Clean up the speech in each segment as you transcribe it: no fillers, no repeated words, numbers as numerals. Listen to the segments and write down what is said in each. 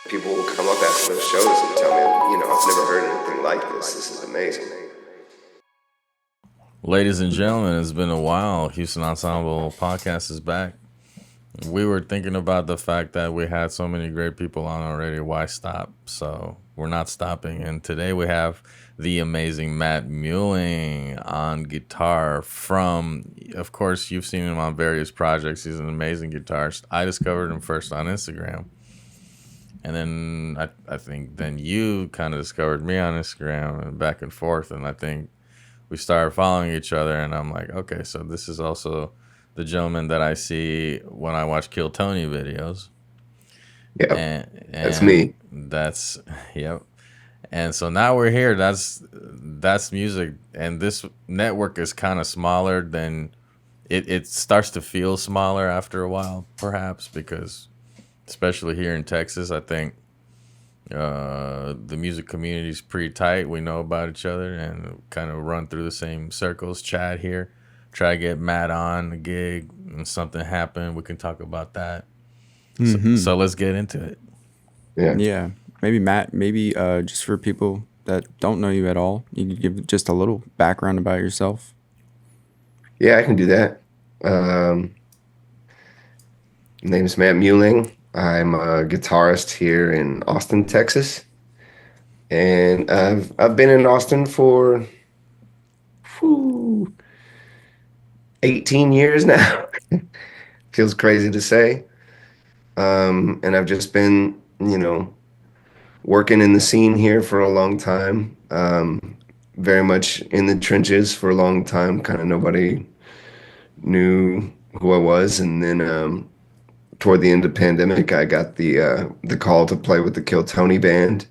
People will come up after those shows and tell me, I've never heard anything like this. This is amazing. Ladies and gentlemen, it's been a while. Houston Ensemble podcast is back. We were thinking about the fact that we had so many great people on already. Why stop? So we're not stopping. And today we have the amazing Matt Muehling on guitar from, of course, you've seen him on various projects. He's an amazing guitarist. I discovered him first on Instagram. And then I think then you kind of discovered me on Instagram and back and forth. And I think we started following each other. And I'm like, okay, so this is also the gentleman that I see when I watch Kill Tony videos. Yeah, and that's me. That's, yep. And so now we're here. That's music. And this network is kind of smaller than, it starts to feel smaller after a while, perhaps, because especially here in Texas, I think the music community is pretty tight. We know about each other and kind of run through the same circles. Chad here, try to get Matt on the gig, and something happened. We can talk about that. So let's get into it. Yeah. Maybe Matt, just for people that don't know you at all, you could give just a little background about yourself. Yeah, I can do that. Name's Matt Muehling. I'm a guitarist here in Austin, Texas, and I've been in Austin for 18 years now. Feels crazy to say, and I've just been, working in the scene here for a long time. Very much in the trenches for a long time. Kind of nobody knew who I was, and then toward the end of the pandemic, I got the call to play with the Kill Tony band,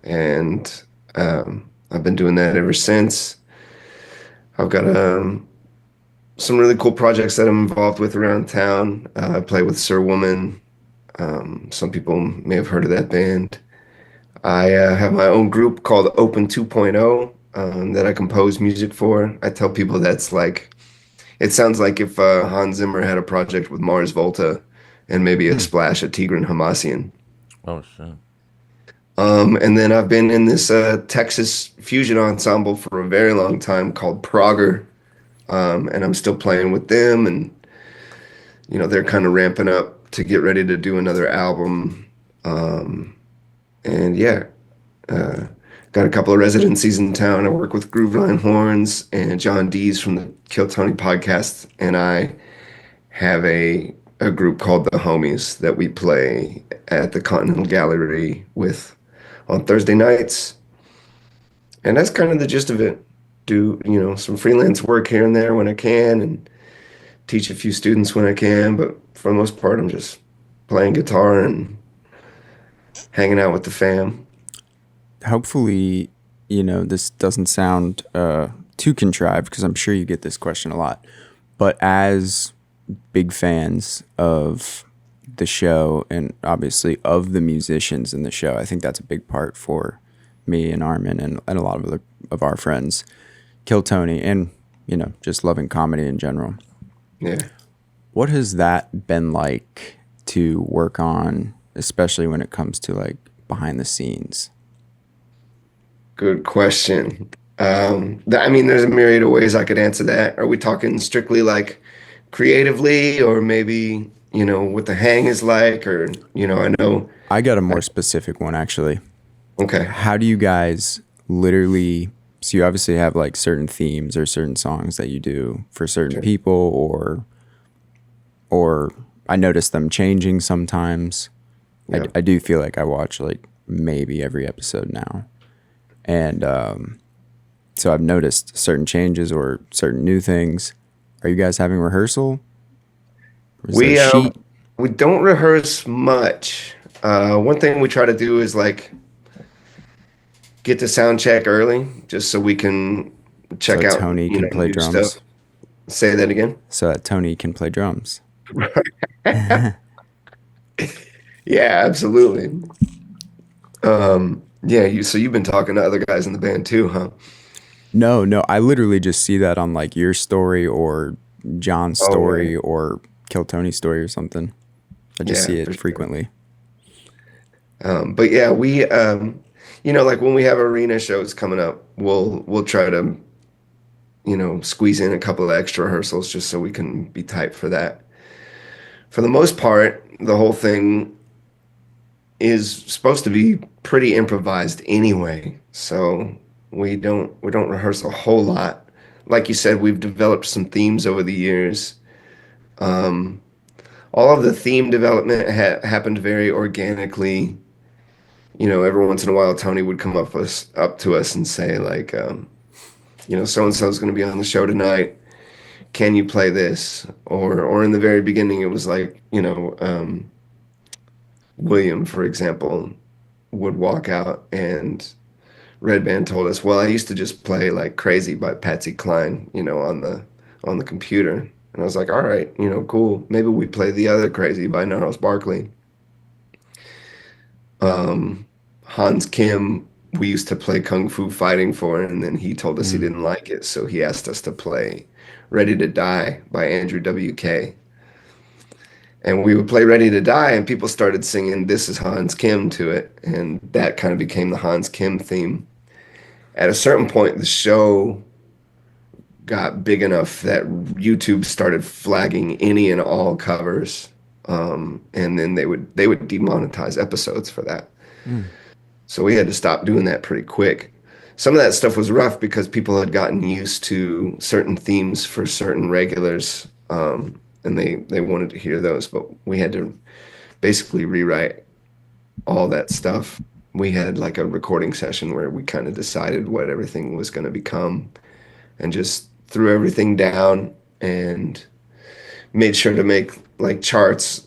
and I've been doing that ever since. I've got some really cool projects that I'm involved with around town. I play with Sir Woman. Some people may have heard of that band. I have my own group called Open 2.0 that I compose music for. I tell people that's like, it sounds like if Hans Zimmer had a project with Mars Volta and maybe a splash of Tigran Hamasyan. Oh, shit. And then I've been in this Texas fusion ensemble for a very long time called Progger. And I'm still playing with them. And, they're kind of ramping up to get ready to do another album. And yeah, got a couple of residencies in town. I work with Grooveline Horns and John Dees from the Kill Tony podcast, and I have a group called WeDaHomies that we play at the Continental Gallery with on Thursday nights. And that's kind of the gist of it. Do, some freelance work here and there when I can, and teach a few students when I can, but for the most part, I'm just playing guitar and hanging out with the fam. Hopefully, this doesn't sound too contrived, because I'm sure you get this question a lot. But as big fans of the show and obviously of the musicians in the show, I think that's a big part for me and Armin and a lot of our friends. Kill Tony and, just loving comedy in general. Yeah. What has that been like to work on, especially when it comes to like behind the scenes? Good question. There's a myriad of ways I could answer that. Are we talking strictly like creatively, or maybe, what the hang is like, or, I know. I got a more specific one, actually. Okay. How do you guys literally, so you obviously have like certain themes or certain songs that you do for certain people, or I notice them changing sometimes. Yep. I do feel like I watch like maybe every episode now. And so I've noticed certain changes or certain new things. Are you guys having rehearsal? We don't rehearse much. One thing we try to do is like get the sound check early, just so we can check out. Tony can play drums. Stuff. Say that again. So that Tony can play drums. Yeah, absolutely. Yeah, so you've been talking to other guys in the band too, huh? No, I literally just see that on like your story or John's story or Kill Tony's story or something. I just see it frequently. But yeah, like when we have arena shows coming up, we'll try to, squeeze in a couple of extra rehearsals just so we can be tight for that. For the most part, the whole thing is supposed to be pretty improvised anyway. So we don't rehearse a whole lot. Like you said, we've developed some themes over the years. Um, all of the theme development happened very organically. Every once in a while, Tony would come up to us and say like, so and so is going to be on the show tonight. Can you play this? Or in the very beginning, it was like, William, for example, would walk out and Red Band told us, well, I used to just play like Crazy by Patsy Cline, on the computer. And I was like, all right, cool. Maybe we play the other Crazy by Gnarls Barkley. Hans Kim, we used to play Kung Fu Fighting for, and then he told us he Mm. didn't like it, so he asked us to play Ready to Die by Andrew WK. And we would play Ready to Die, and people started singing This Is Hans Kim to it, and that kind of became the Hans Kim theme. At a certain point, the show got big enough that YouTube started flagging any and all covers, and then they would demonetize episodes for that. Mm. So we had to stop doing that pretty quick. Some of that stuff was rough because people had gotten used to certain themes for certain regulars, and they wanted to hear those, but we had to basically rewrite all that stuff. We had like a recording session where we kind of decided what everything was going to become and just threw everything down and made sure to make like charts,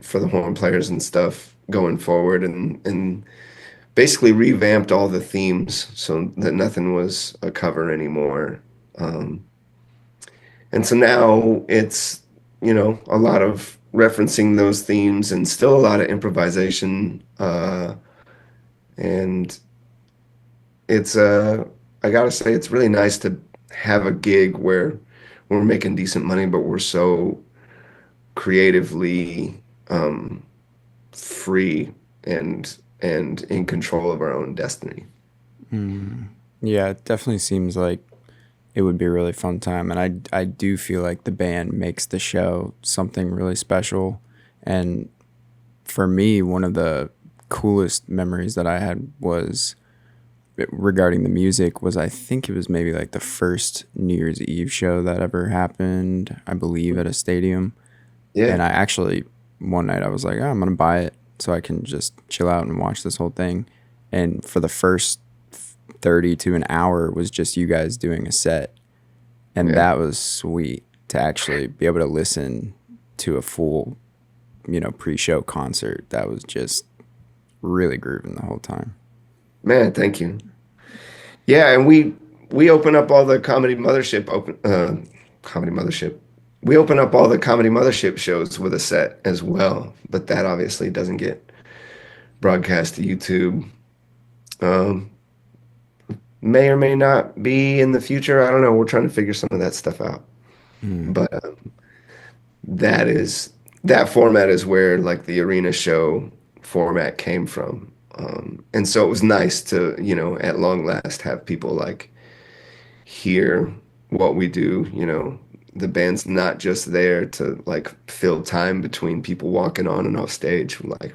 for the horn players and stuff going forward and basically revamped all the themes so that nothing was a cover anymore. Um, and so now it's, a lot of referencing those themes and still a lot of improvisation. And it's, I gotta say, it's really nice to have a gig where we're making decent money, but we're so creatively free and in control of our own destiny. Mm. Yeah, it definitely seems like it would be a really fun time, and I do feel like the band makes the show something really special. And for me, one of the coolest memories that I had was regarding the music was I think it was maybe like the first New Year's Eve show that ever happened, I believe at a stadium. Yeah, And I actually one night I was like, oh, I'm gonna buy it so I can just chill out and watch this whole thing. And for the first 30 to an hour was just you guys doing a set, and yeah. that was sweet to actually be able to listen to a full, pre-show concert. That was just really grooving the whole time. Man, thank you. Yeah, and we open up all the comedy mothership. We open up all the comedy mothership shows with a set as well, but that obviously doesn't get broadcast to YouTube. Um, may or may not be in the future. I don't know. We're trying to figure some of that stuff out. Mm. But that is that format is where like the arena show format came from. And so it was nice to, at long last have people like hear what we do. The band's not just there to like fill time between people walking on and off stage. Like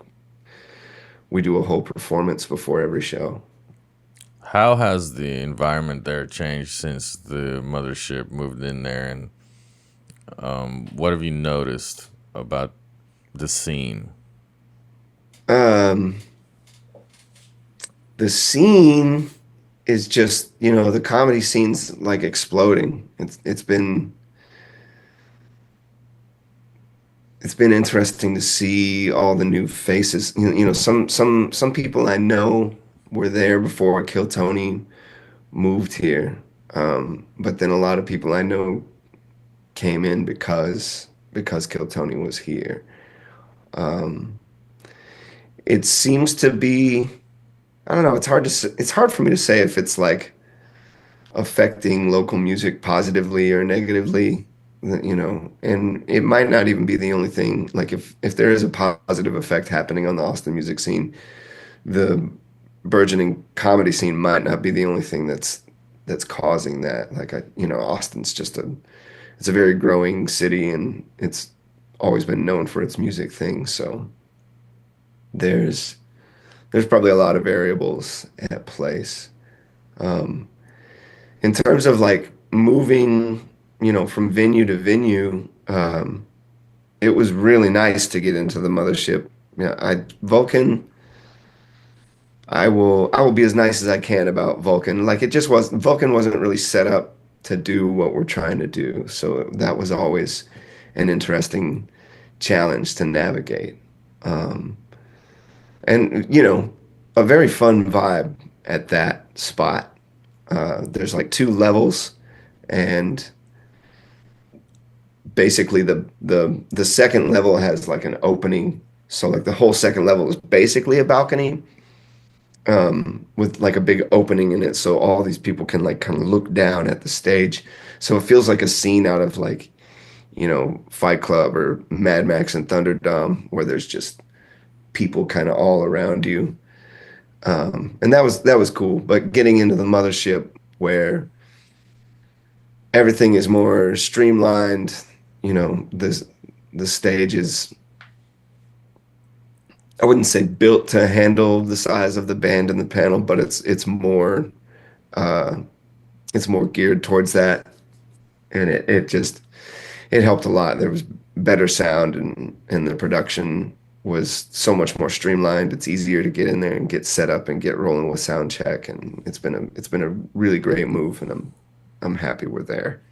we do a whole performance before every show. How has the environment there changed since the mothership moved in there, and what have you noticed about the scene? Um, the scene is just, the comedy scene's like exploding. It's been interesting to see all the new faces. Some people I know were there before Kill Tony moved here. But then a lot of people I know came in because Kill Tony was here. Um, it seems to be, I don't know, it's hard for me to say if it's like affecting local music positively or negatively. you know, and it might not even be the only thing. Like if there is a positive effect happening on the Austin music scene, the burgeoning comedy scene might not be the only thing that's causing that. Like you know, Austin's just it's a very growing city, and it's always been known for its music thing. So there's there's probably a lot of variables at place. Um, in terms of like moving, you know, from venue to venue, it was really nice to get into the mothership. Yeah, Vulcan. I will be as nice as I can about Vulcan. Like it just was Vulcan wasn't really set up to do what we're trying to do. So that was always an interesting challenge to navigate. Um, and you know, a very fun vibe at that spot. There's like two levels, and basically the second level has like an opening. So like the whole second level is basically a balcony, with like a big opening in it, so all these people can like kind of look down at the stage. So it feels like a scene out of like, you know, Fight Club or Mad Max and Thunderdome, where there's just people kind of all around you. And that was cool. But getting into the mothership where everything is more streamlined, you know, the stage is, I wouldn't say built to handle the size of the band and the panel, but uh, it's more geared towards that, and it just it helped a lot. There was better sound, and the production was so much more streamlined. It's easier to get in there and get set up and get rolling with sound check, and it's been a really great move, and I'm happy we're there.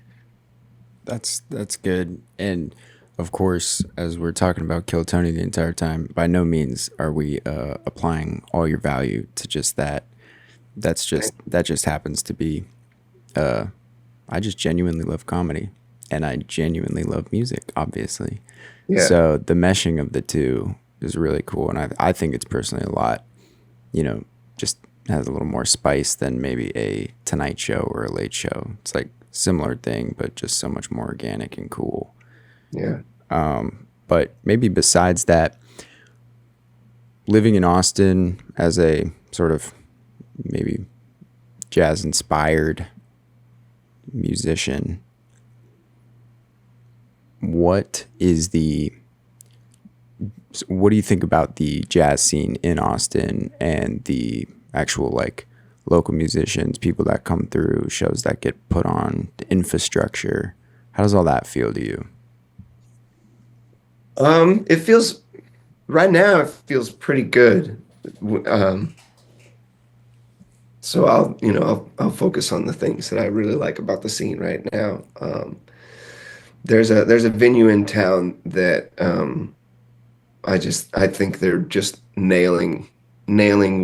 That's good. And of course, as we're talking about Kill Tony the entire time, by no means are we applying all your value to just that. That just happens to be. I just genuinely love comedy, and I genuinely love music, obviously. Yeah, So the meshing of the two is really cool, and I think it's personally a lot, you know, just has a little more spice than maybe a Tonight Show or a Late Show. It's like similar thing, but just so much more organic and cool. yeah. But maybe besides that, living in Austin as a sort of maybe jazz inspired musician, what is the what do you think about the jazz scene in Austin and the actual like local musicians, people that come through, shows that get put on, the infrastructure? How does all that feel to you? It feels right now it feels pretty good. Um, so I'll focus on the things that I really like about the scene right now. There's a venue in town that I think they're just nailing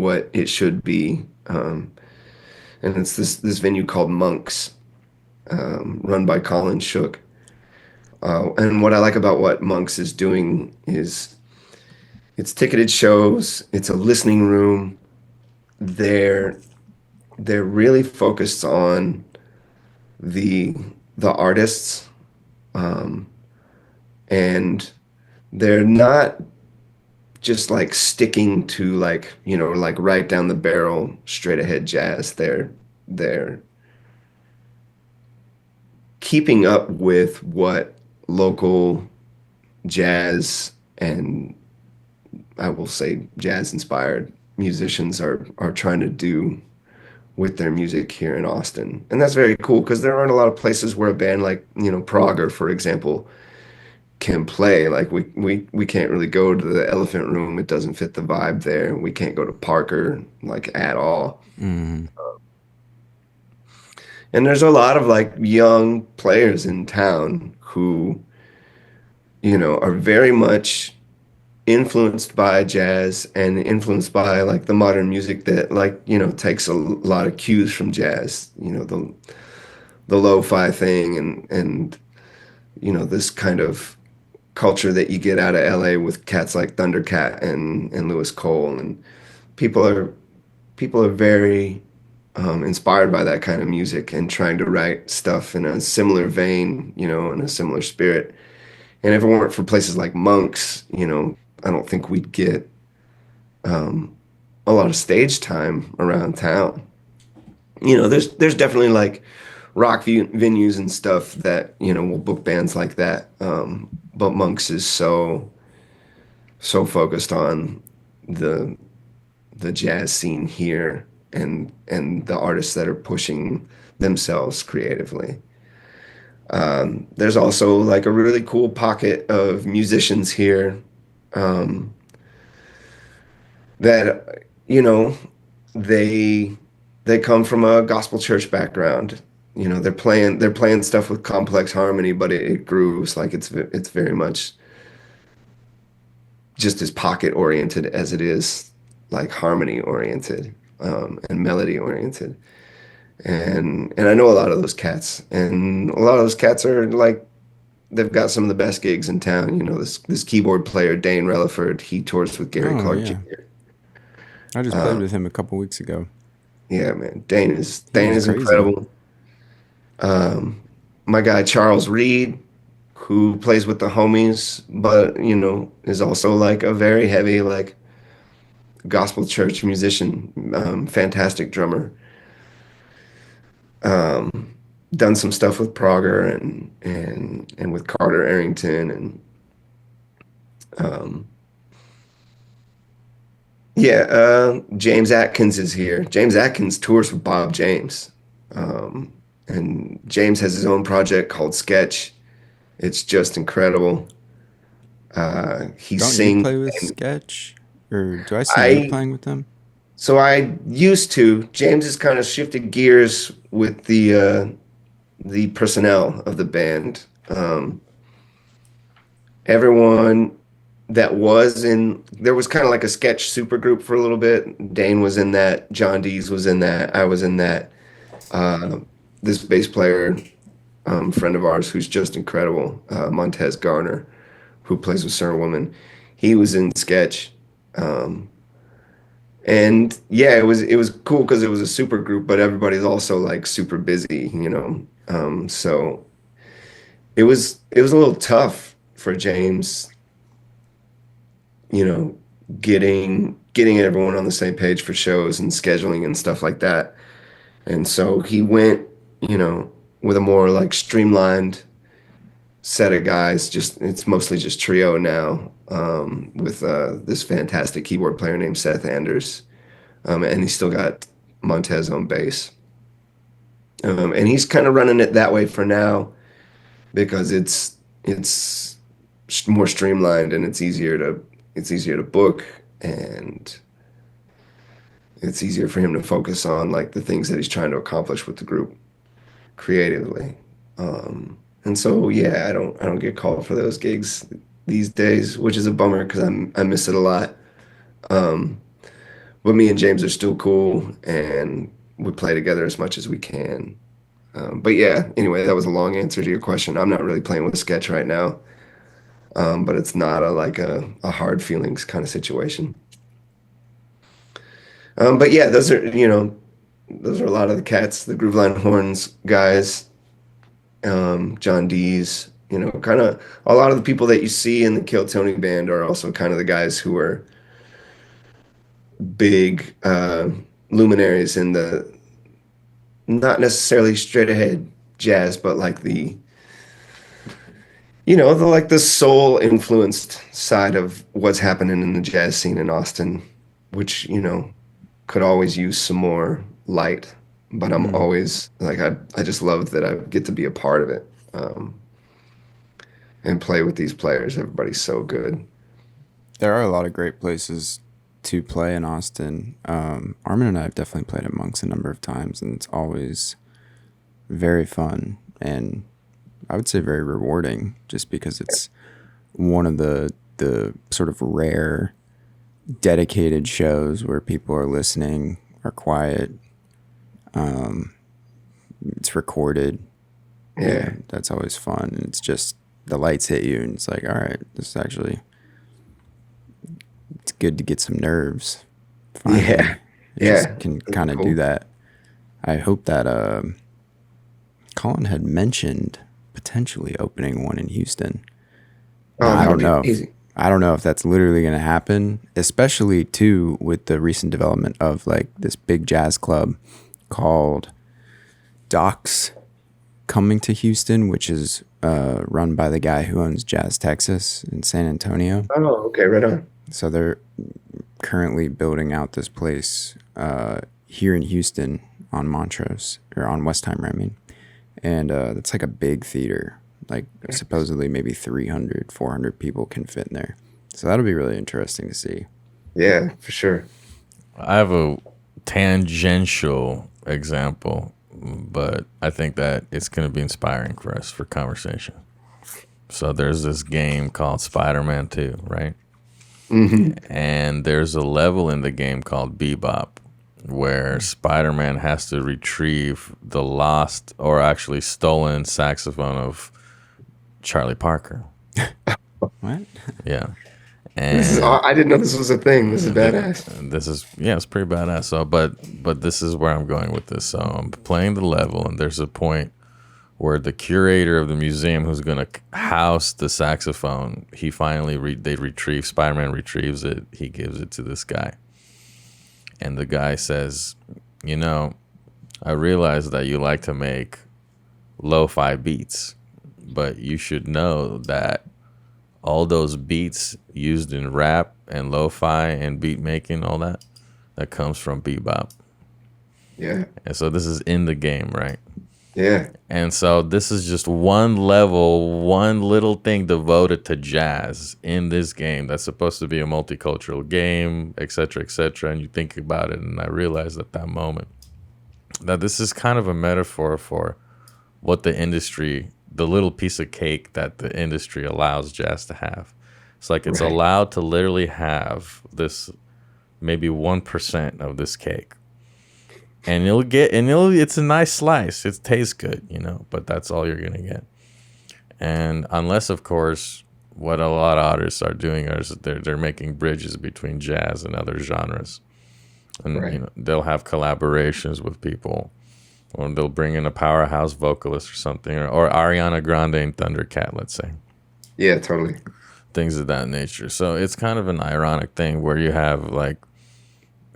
what it should be. And it's this venue called Monks, run by Colin Shook. And what I like about what Monks is doing is it's ticketed shows, it's a listening room. They're they're really focused on the the artists, um, and they're not just like sticking to like, you know, like right down the barrel straight ahead jazz. They're keeping up with what local jazz and I will say jazz inspired musicians are trying to do with their music here in Austin. And that's very cool because there aren't a lot of places where a band like, you know, Progger, for example, can play. Like we can't really go to the Elephant Room. It doesn't fit the vibe there. We can't go to Parker like at all. Mm. And there's a lot of like young players in town who, you know, are very much influenced by jazz and influenced by like the modern music that like, you know, takes a lot of cues from jazz, you know, the lo-fi thing and you know, this kind of culture that you get out of LA with cats like Thundercat and Lewis Cole and people are people are very inspired by that kind of music and trying to write stuff in a similar vein, in a similar spirit. And if it weren't for places like Monk's, I don't think we'd get a lot of stage time around town. There's definitely like venues and stuff that will book bands like that. But Monk's is so focused on the jazz scene here and the artists that are pushing themselves creatively. There's also like a really cool pocket of musicians here that they they come from a gospel church background. They're playing stuff with complex harmony, but it grooves like it's very much just as pocket oriented as it is like harmony oriented and melody oriented. And I know a lot of those cats, and a lot of those cats are like they've got some of the best gigs in town. This keyboard player Dane Relaford, he tours with Gary Oh Clark yeah, Jr. I just played with him a couple weeks ago. Yeah, man, Dane is He Dane was is crazy. incredible. My guy Charles Reed, who plays with the homies, but is also like a very heavy like gospel church musician, fantastic drummer. Done some stuff with Progger and with Carter Arrington um, James Atkins is here. James Atkins tours with Bob James. And James has his own project called Sketch. It's just incredible. He Don't you sings. play with Sketch, or do I see you I playing with them? so I used to. James has kind of shifted gears with the personnel of the band. Everyone that was in there was kind of like a sketch supergroup for a little bit. Dane was in that. John Dees was in that. I was in that. Uh, this bass player, friend of ours, who's just incredible, Montez Garner, who plays with Certain Woman, he was in sketch. And yeah, it was cool because it was a super group, but everybody's also like super busy. So it was a little tough for James, you know, getting everyone on the same page for shows and scheduling and stuff like that. And so he went, with a more like streamlined set of guys. Just it's mostly just trio now, with this fantastic keyboard player named Seth Anders, and he's still got Montez on bass. And he's kind of running it that way for now because it's more streamlined and it's easier to book, and it's easier for him to focus on like the things that he's trying to accomplish with the group creatively. And so yeah, I don't get called for those gigs these days, which is a bummer because I miss it a lot. Um, but me and James are still cool, and we play together as much as we can. But yeah, anyway, that was a long answer to your question. I'm not really playing with Sketch right now, but it's not a hard feelings kind of situation. But yeah, those are a lot of the cats, the Grooveline Horns guys, John Dees, kind of a lot of the people that you see in the Kill Tony band are also kind of the guys who are big luminaries in the not necessarily straight ahead jazz, but like the soul influenced side of what's happening in the jazz scene in Austin, which, could always use some more light. But I'm Mm. always like, I just love that I get to be a part of it, and play with these players. Everybody's so good. There are a lot of great places to play in Austin. Armin and I have definitely played at Monks a number of times, and it's always very fun and I would say very rewarding, just because it's one of the sort of rare dedicated shows where people are listening, are quiet. It's recorded. Yeah. And that's always fun. And it's just the lights hit you, and it's like, all right, this is actually it's good to get some nerves. Finally, Yeah. it Yeah. just can That's kind of do cool. that. I hope that Colin had mentioned potentially opening one in Houston. Oh, Now, that would be amazing. I don't know if that's literally going to happen, especially too with the recent development of like this big jazz club called Doc's coming to Houston, which is run by the guy who owns Jazz Texas in San Antonio. Oh, okay, right on. So they're currently building out this place here in Houston on Montrose or on Westheimer, I mean. And it's like a big theater. Like supposedly maybe 300, 400 people can fit in there. So that'll be really interesting to see. Yeah, for sure. I have a tangential example, but I think that it's going to be inspiring for us for conversation. So there's this game called Spider-Man 2, right? And there's a level in the game called Bebop where Spider-Man has to retrieve the lost or actually stolen saxophone of Charlie Parker. What? Yeah. This is And I didn't know this was a thing. This is badass. this is, yeah, it's pretty badass. So but this is where I'm going with this. So I'm playing the level and there's a point where the curator of the museum who's going to house the saxophone, he finally Spider-Man retrieves it. He gives it to this guy. And the guy says, you know, I realize that you like to make lo-fi beats, but you should know that all those beats used in rap and lo-fi and beat making, all that comes from bebop. Yeah, And so this is in the game, right? yeah, And so this is just one level, one little thing devoted to jazz in this game that's supposed to be a multicultural game, et cetera, et cetera. And you think about it, and I realized at that moment that this is kind of a metaphor for what the industry, the little piece of cake that the industry allows jazz to have. It's like it's right. allowed to literally have this maybe 1% of this cake. And it's a nice slice. It tastes good, but that's all you're gonna get. And unless, of course, what a lot of artists are doing is they're making bridges between jazz and other genres, and Right. they'll have collaborations with people, or they'll bring in a powerhouse vocalist or something, or Ariana Grande and Thundercat, let's say, Yeah, totally. things of that nature. So it's kind of an ironic thing where you have like.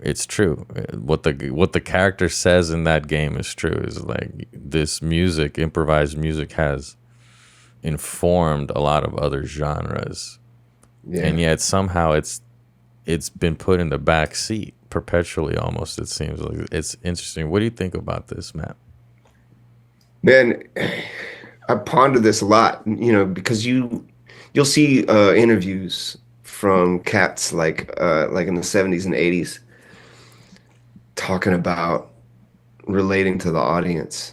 It's true. What the character says in that game is true. Is like this music, improvised music, has informed a lot of other genres, Yeah. and yet somehow it's been put in the back seat perpetually. Almost, it seems like. It's interesting. What do you think about this, Matt? Man, I ponder this a lot, because you'll see interviews from cats like in the 70s and 80s talking about relating to the audience.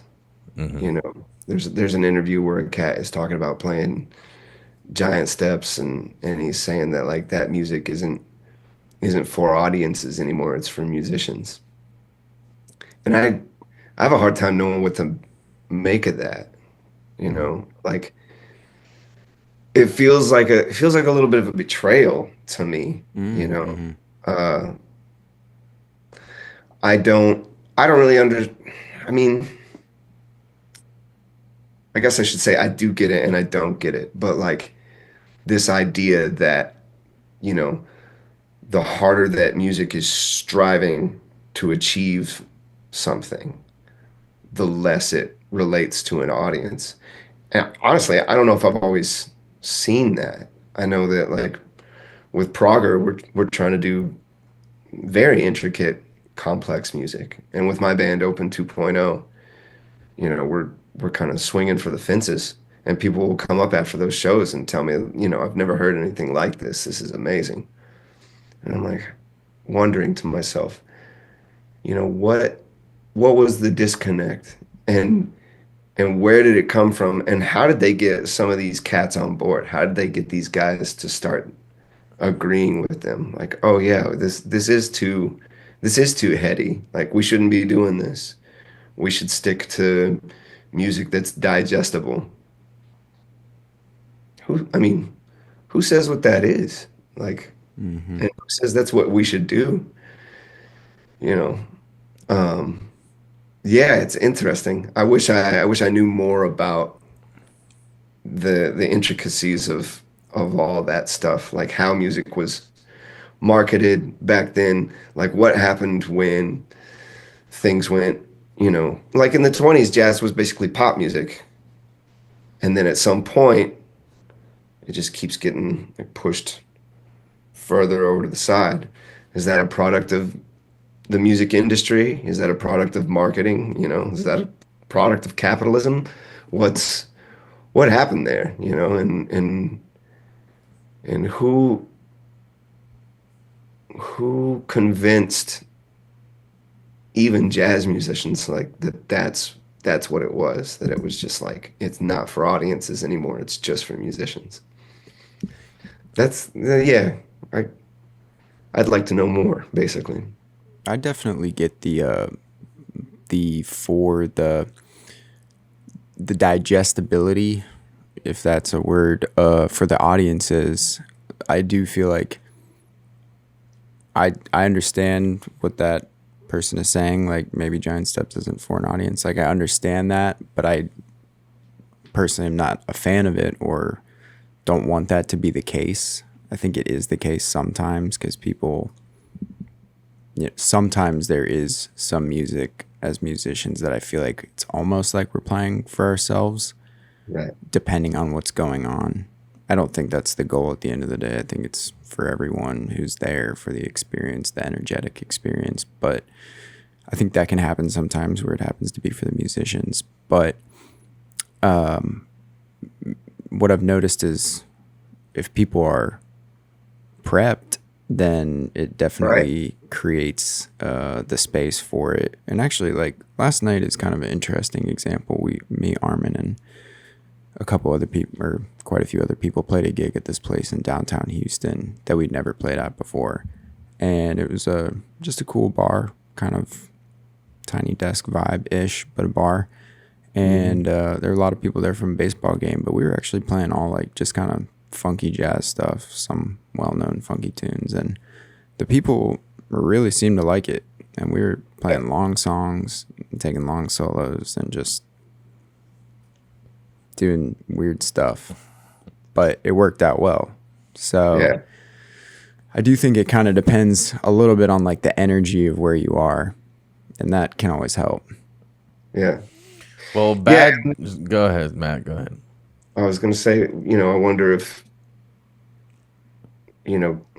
There's an interview where a cat is talking about playing giant steps and he's saying that like that music isn't for audiences anymore, it's for musicians. And I have a hard time knowing what to make of that, like it feels like a little bit of a betrayal to me, uh I don't really I mean, I guess I should say I do get it and I don't get it, but like this idea that, you know, the harder that music is striving to achieve something, the less it relates to an audience. And honestly, I don't know if I've always seen that. I know that like with Progger, we're trying to do very intricate, complex music. And with my band Open 2.0, we're kind of swinging for the fences. And people will come up after those shows and tell me, I've never heard anything like this. This is amazing. And I'm like wondering to myself, what was the disconnect and where did it come from and how did they get some of these cats on board? How did they get these guys to start agreeing with them? Like, oh yeah, this is too heady. Like we shouldn't be doing this. We should stick to music that's digestible. Who says what that is? Like, and who says that's what we should do? You know, um, Yeah, it's interesting. I wish I knew more about the intricacies of all that stuff, like how music was marketed back then, like what happened when things went, like in the 20s, jazz was basically pop music. And then at some point, it just keeps getting like pushed further over to the side. Is that a product of the music industry? Is that a product of marketing? Is that a product of capitalism? What's what happened there? And who convinced even jazz musicians like that's what it was, that it was just like it's not for audiences anymore, it's just for musicians. That's yeah, I I'd like to know more, basically. I definitely get the for the digestibility, if that's a word, for the audiences. I do feel like I understand what that person is saying. Like maybe Giant Steps isn't for an audience. Like I understand that, but I personally am not a fan of it or don't want that to be the case. I think it is the case sometimes because people, sometimes there is some music as musicians that I feel like it's almost like we're playing for ourselves, Right. depending on what's going on. I don't think that's the goal at the end of the day. I think it's for everyone who's there for the experience, the energetic experience. But I think that can happen sometimes where it happens to be for the musicians. But what I've noticed is if people are prepped, then it Right. definitely creates the space for it. And actually, like last night is kind of an interesting example. Me, Armin, and a couple other people, or quite a few other people, played a gig at this place in downtown Houston that we'd never played at before, and it was just a cool bar, kind of tiny desk vibe ish, but a bar. Hmm. And there were a lot of people there from a baseball game, but we were actually playing all like just kind of funky jazz stuff, some well-known funky tunes, and the people really seemed to like it. And we were Yeah. playing long songs, taking long solos, and just doing weird stuff, but it worked out well. So Yeah. I do think it kind of depends a little bit on like the energy of where you are, and that can always help. Yeah. Well, Yeah. bad. Go ahead, Matt. Go ahead. I was gonna say, I wonder if,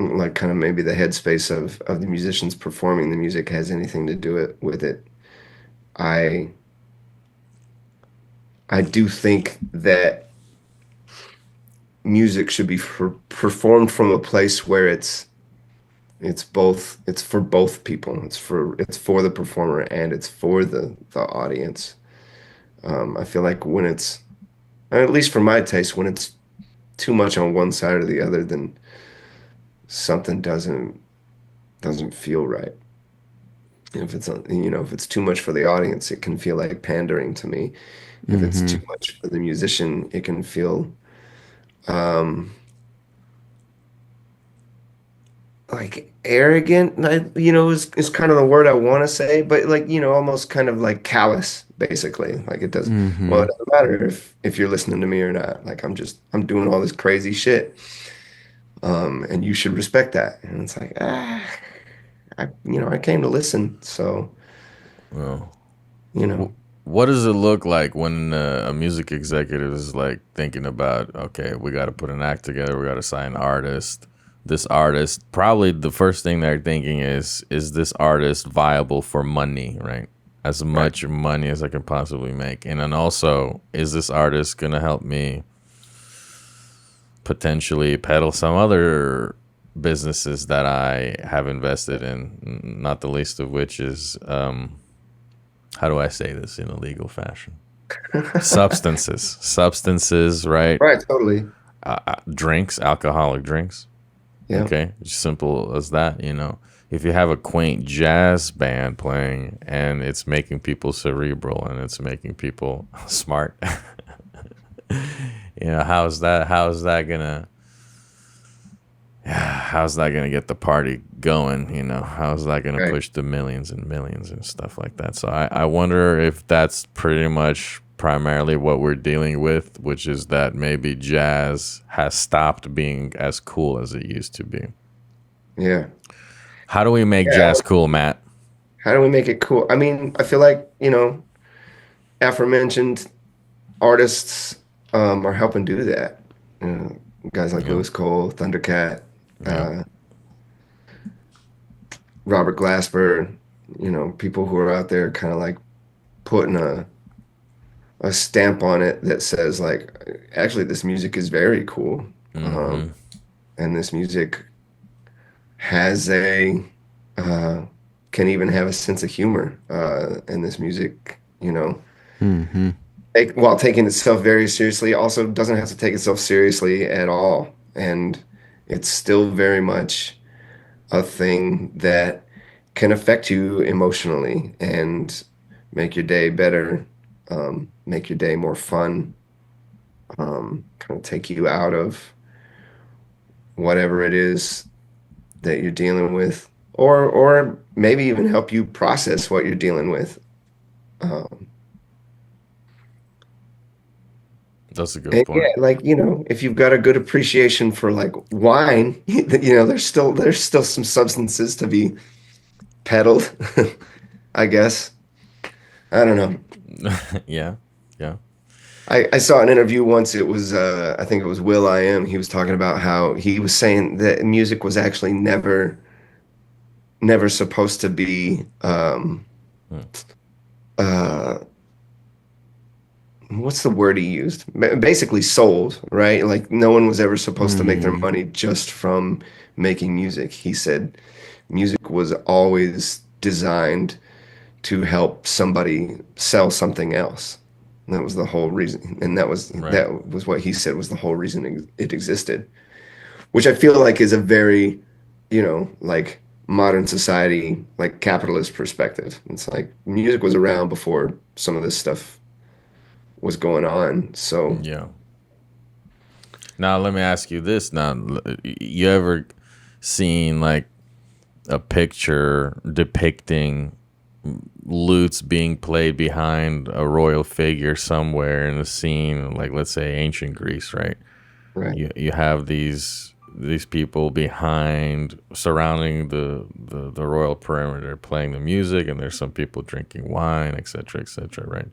like kind of maybe the headspace of the musicians performing the music has anything to do with it. I I do think that music should be performed from a place where it's for both people. It's for the performer and it's for the audience. I feel like when it's, at least for my taste, when it's too much on one side or the other, then something doesn't feel right. If it's too much for the audience, it can feel like pandering to me. If it's too Hmm. much for the musician, it can feel um like arrogant. Is kind of the word I want to say, but like, almost kind of like callous, basically. Like it does, well, it Hmm. doesn't matter if you're listening to me or not. Like I'm doing all this crazy shit. And you should respect that. And it's like, I came to listen. So, Well, you know, what does it look like when a music executive is like thinking about, okay, we got to put an act together, we got to sign an artist. This artist, probably the first thing they're thinking is this artist viable for money, right? As right. much money as I can possibly make. And then also, is this artist going to help me potentially peddle some other businesses that I have invested in, not the least of which is, how do I say this in a legal fashion? Substances, right? Right, totally. Drinks, alcoholic drinks. Yeah. Okay, simple as that. If you have a quaint jazz band playing and it's making people cerebral and it's making people smart, how's that gonna how's that going to get the party going? You know, how's that going to Right. push the millions and millions and stuff like that? So I wonder if that's pretty much primarily what we're dealing with, which is that maybe jazz has stopped being as cool as it used to be. Yeah. How do we make Yeah. jazz cool, Matt? How do we make it cool? I mean, I feel like, aforementioned artists are helping do that. You know, guys like Yeah. Lewis Cole, Thundercat, Yeah. uh, Robert Glasper, people who are out there kind of like putting a stamp on it that says like, actually, this music is very cool. Mm-hmm. And this music has uh, can even have a sense of humor. And this music, Mm-hmm. while taking itself very seriously, also doesn't have to take itself seriously at all. And it's still very much a thing that can affect you emotionally and make your day better, make your day more fun, kind of take you out of whatever it is that you're dealing with, or maybe even help you process what you're dealing with. Um, That's a good And yeah, point. like, if you've got a good appreciation for like wine, there's still some substances to be peddled, I guess. I don't know. Yeah. Yeah. I saw an interview once. It was I think it was Will.I.am. He was talking about how he was saying that music was actually never supposed to be Hmm. uh what's the word he used? Basically sold, right? Like no one was ever supposed to make their Mm. money just from making music. He said music was always designed to help somebody sell something else. And that was the whole reason. And Right. that was what he said was the whole reason it existed, which I feel like is a very, like modern society, like capitalist perspective. It's like music was around before some of this stuff was going on. So Yeah. Now let me ask you this. Now, you ever seen like a picture depicting lutes being played behind a royal figure somewhere in a scene, like let's say ancient Greece, right? right, You have these people behind surrounding the royal perimeter playing the music, and there's some people drinking wine, etc., right?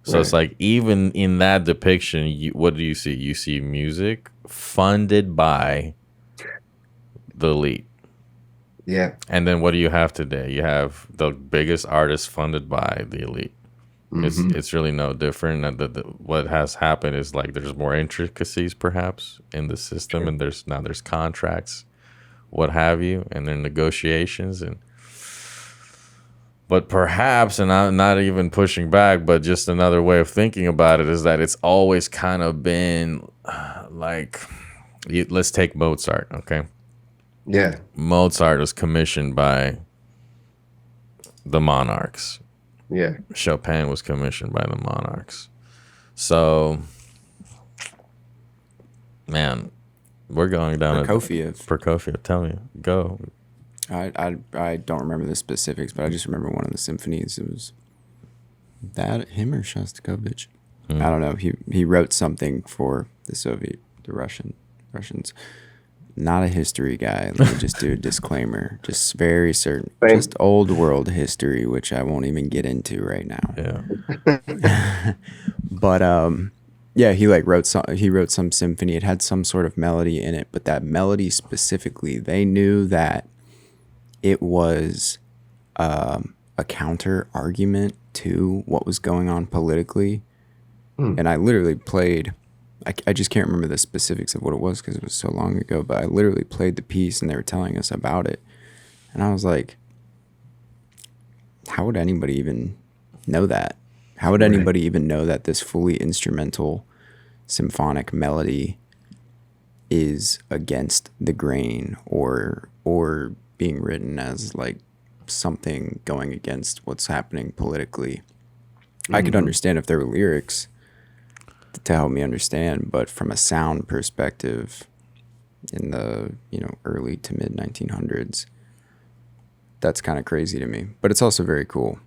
So it's right. like even in that depiction, what do you see? You see music funded by the elite. Yeah. And then what do you have today? You have the biggest artists funded by the elite. Hmm. It's really no different. And what has happened is like there's more intricacies perhaps in the system, Sure. and there's contracts, what have you, and there are negotiations. And but perhaps, and I'm not even pushing back, but just another way of thinking about it is that it's always kind of been like, let's take Mozart, okay? Yeah. Mozart was commissioned by the monarchs. Yeah. Chopin was commissioned by the monarchs. So, man, we're going down a Prokofiev. Prokofiev. Tell me, go. I don't remember the specifics, but I just remember one of the symphonies. It was that him or Shostakovich. Hmm. I don't know. He wrote something for the Russians. Not a history guy. Let me just do a disclaimer. Just very certain, Same. just old world history, which I won't even get into right now. Yeah. But yeah, he wrote some symphony. It had some sort of melody in it, but that melody specifically, they knew that it was a counter argument to what was going on politically. Hmm. And I literally played. I just can't remember the specifics of what it was because it was so long ago. But I literally played the piece, and they were telling us about it, and I was like, "How would anybody even know that? How would Right. anybody even know that this fully instrumental symphonic melody is against the grain or being written as like something going against what's happening politically?" I could Hmm. understand if there were lyrics to help me understand, but from a sound perspective, in the, early to mid 1900s. That's kind of crazy to me, but it's also very cool.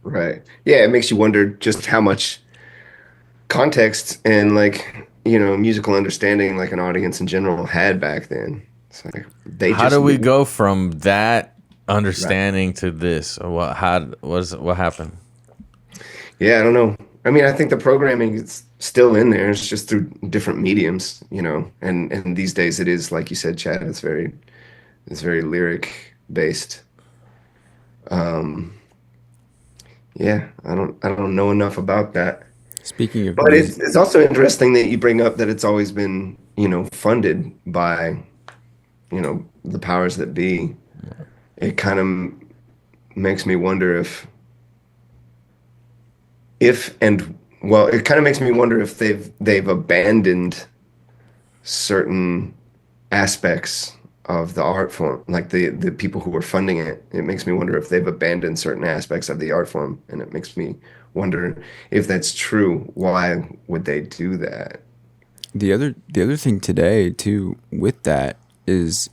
Right. Yeah, it makes you wonder just how much context and like, musical understanding like an audience in general had back then. It's like they How just do we knew. go from that Right. understanding to this? What happened? Yeah, I don't know. I mean, I think the programming is still in there. It's just through different mediums, and these days it is like you said, Chad, it's very lyric based. Um, yeah, I don't know enough about that. Speaking of But it's music, it's also interesting that you bring up that it's always been, funded by, the powers that be. It kind of makes me wonder if and well, it kind of makes me wonder if they've abandoned certain aspects of the art form, like the people who were funding it. It makes me wonder if they've abandoned certain aspects of the art form, and it makes me wonder if that's true. Why would they do that? the other thing today too with that is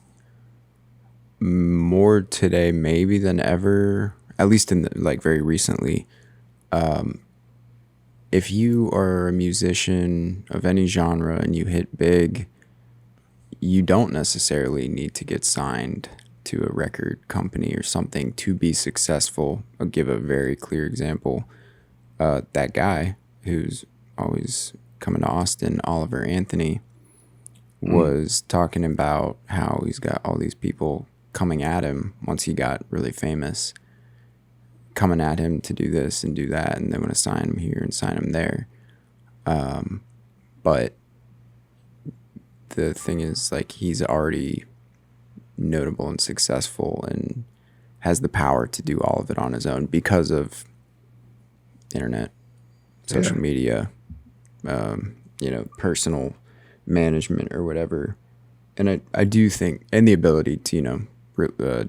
more today maybe than ever, at least in the, like very recently. If you are a musician of any genre and you hit big, you don't necessarily need to get signed to a record company or something to be successful. I'll give a very clear example. That guy who's always coming to Austin, Oliver Anthony, Mm, was talking about how he's got all these people coming at him once he got really famous, coming at him to do this and do that, and they want to sign him here and sign him there. But the thing is, like, he's already notable and successful and has the power to do all of it on his own because of internet, yeah, social media, personal management or whatever. And I do think, and the ability to,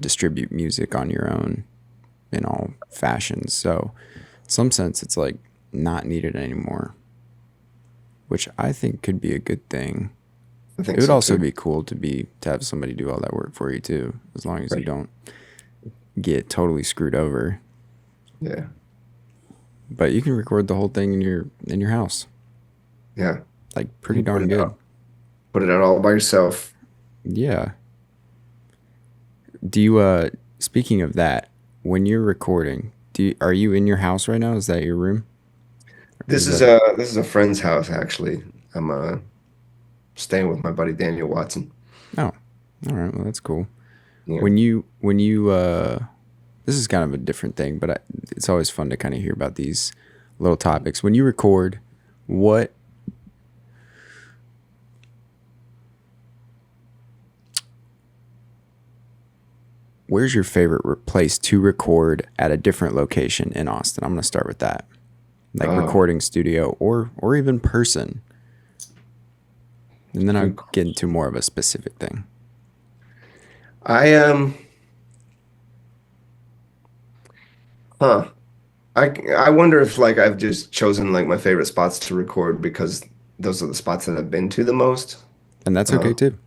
distribute music on your own in all fashions. So, in some sense, it's like not needed anymore, which I think could be a good thing. I It think would so also too. be cool to have somebody do all that work for you too, as long as you Right. don't get totally screwed over. Yeah. But you can record the whole thing in your house, Yeah. like pretty You darn good. put it out all by yourself. Yeah. Do you speaking of that, when you're recording, are you in your house right now? Is that your room? Or This is is that a this is a friend's house actually. I'm staying with my buddy Daniel Watson. Oh, all right. Well, that's cool. Yeah. When you this is kind of a different thing, but it's always fun to kind of hear about these little topics. When you record, what where's your favorite place to record at a different location in Austin? I'm going to start with that. Like Oh, recording studio or even person. And then I'll good. get into more of a specific thing. I huh. I wonder if like I've just chosen like my favorite spots to record because those are the spots that I've been to the most. And that's Uh, okay too.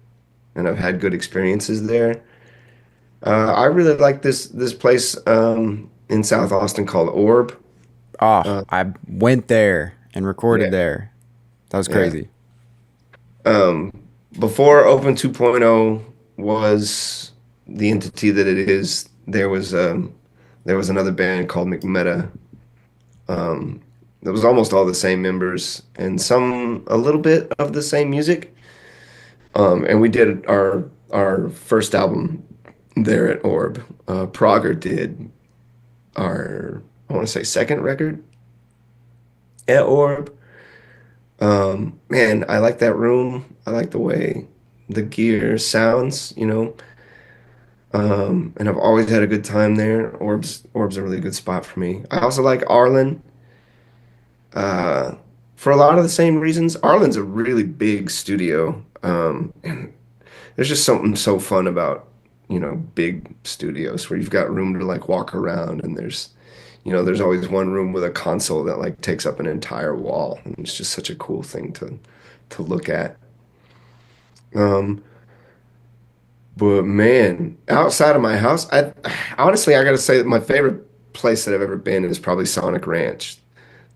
and I've had good experiences there. I really like this place in South Austin called Orb. Oh, Uh, I went there and recorded yeah, there. That was yeah. crazy. Um, Before Open 2.0 was the entity that it is, there was another band called McMeta. Um, that was almost all the same members and some a little bit of the same music. And we did our first album there at Orb. Progger did our, I want to say, second record at Orb. Man, I like that room. I like the way the gear sounds. And I've always had a good time there. Orb's a really good spot for me. I also like Arlen, uh, for a lot of the same reasons. Arlen's a really big studio. And there's just something so fun about, big studios where you've got room to like walk around and there's always one room with a console that like takes up an entire wall. And it's just such a cool thing to look at. Um, But man, outside of my house, I honestly I gotta say that my favorite place that I've ever been is probably Sonic Ranch.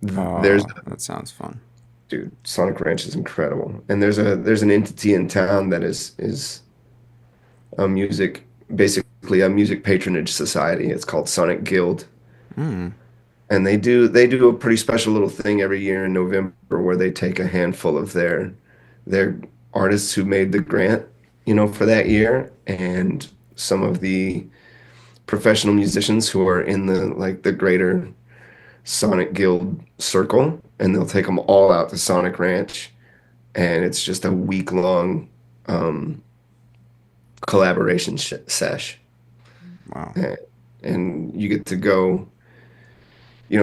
There's Oh, that sounds fun. dude, Sonic Ranch is incredible. And there's an entity in town that is a music basically a music patronage society. It's called Sonic Guild. Mm. And they do a pretty special little thing every year in November where they take a handful of their artists who made the grant, for that year, and some of the professional musicians who are in the greater Sonic Guild circle, and they'll take them all out to Sonic Ranch, and it's just a week long um, collaboration sesh, Wow. and, and you get to go,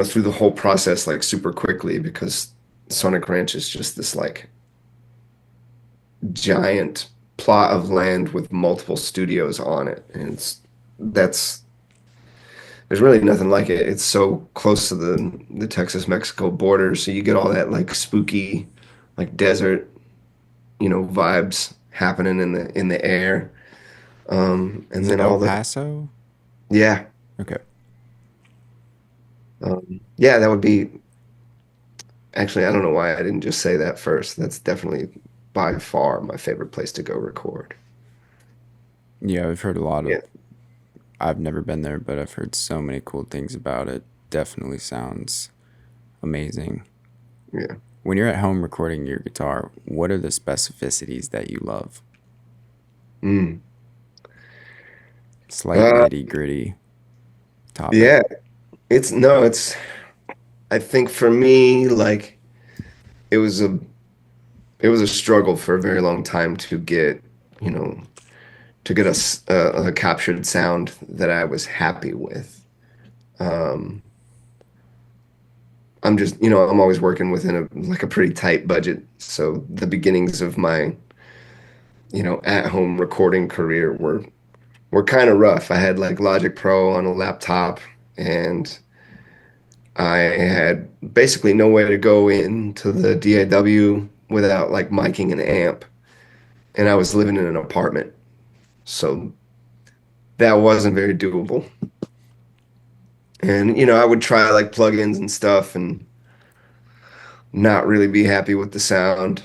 through the whole process like super quickly because Sonic Ranch is just this like giant plot of land with multiple studios on it, and that's there's really nothing like it. It's so close to the Texas-Mexico border, so you get all that like spooky, like desert, vibes happening in the air. And Is it then El all the Paso? yeah, Okay. yeah, that would be actually. I don't know why I didn't just say that first. That's definitely by far my favorite place to go record. Yeah, I've heard a lot of. Yeah, I've never been there, but I've heard so many cool things about it. Definitely sounds amazing. yeah. When you're at home recording your guitar, what are the specificities that you love? Mm. It's like Uh, nitty gritty topic. yeah, it's no, it's I think for me, like it was a it was a struggle for a very long time you know, to get a captured sound that I was happy with. Um, I'm always working within a pretty tight budget. So the beginnings of my, at home recording career were kind of rough. I had like Logic Pro on a laptop, and I had basically no way to go into the DAW without like miking an amp. And I was living in an apartment. So that wasn't very doable. And, I would try like plugins and stuff and not really be happy with the sound.